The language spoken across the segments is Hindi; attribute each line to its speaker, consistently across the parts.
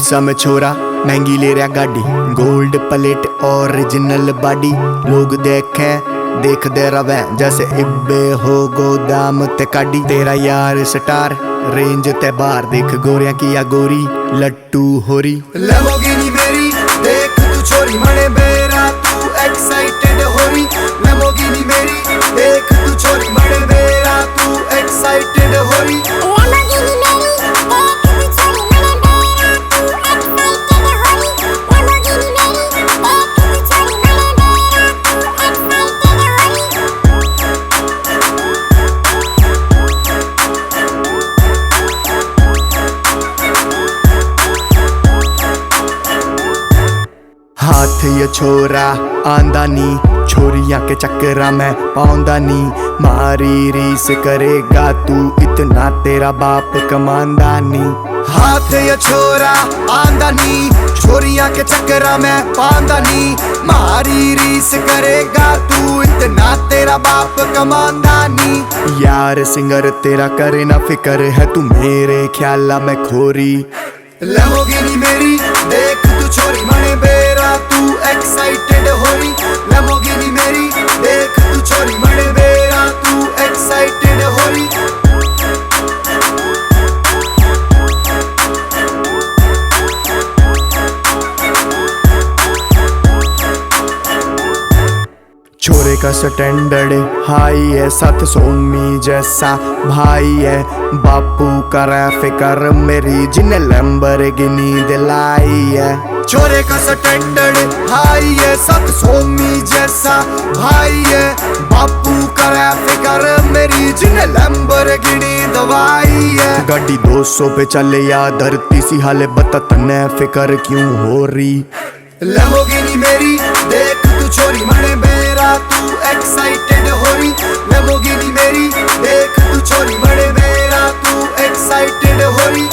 Speaker 1: गुस्सा में छोरा महंगी ले रहा गाड़ी, गोल्ड प्लेट ओरिजिनल बॉडी। लोग देखदे रवे जैसे इब्बे हो गोदाम ते काडी। तेरा यार स्टार रेंज ते बाहर, देख गोरियां किया गोरी लट्टू होरी।
Speaker 2: लैम्बोर्गिनी मेरी देख तू छोरी मने बेरा तू एक्साइटेड होरी। लैम्बोर्गिनी मेरी देख तू छोरी मने बेरा तू एक्साइटेड होरी।
Speaker 1: हाथ ये छोरा आंदा नी, छोरियां के चक्करा में पाउंदा नी। मारी रीस करेगा तू इतना, तेरा बाप कमांदा नी।
Speaker 2: हाथ ये छोरा आंदा नी, छोरियां के चक्करा में पांदा नी। मारी रीस करेगा तू इतना, तेरा बाप कमांदा नी।
Speaker 1: यार सिंगर तेरा करे ना फिकर, है तू मेरे ख्याला में खोरी।
Speaker 2: लैम्बोर्गिनी मेरी देख तू छोरी मने बेरा तू एक्साइटेड होरी। लैम्बोर्गिनी मेरी देख तू छोरी मने बेरा तू एक्साइटेड होरी।
Speaker 1: छोरे का स्टैंडर्ड हाई है, साथ सोमी जैसा भाई है। बापू का फिकर मेरी जिन्हें लैम्बोर्गिनी दिलाई है।
Speaker 2: छोरे का स्टैंडर्ड हाई है, साथ सोमी जैसा भाई है। बापू का फिकर मेरी जिन्हें लैम्बोर्गिनी दवाई है।
Speaker 1: गाड़ी 200 पे चले या धरती सी हाले, बता तने फिकर क्यों हो रही।
Speaker 2: लैम्बोर्गिनी मेरी देख तू छोरी मने बेरा तू एक्साइटेड होरी। लैम्बोर्गिनी मेरी देख तू छोरी मने बेरा तू एक्साइटेड होरी।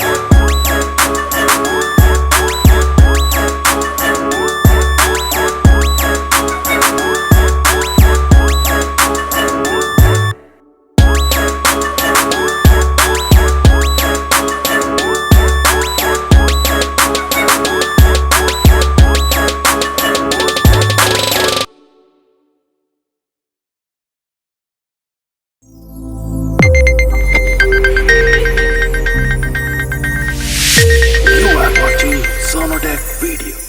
Speaker 3: Sonodec Video.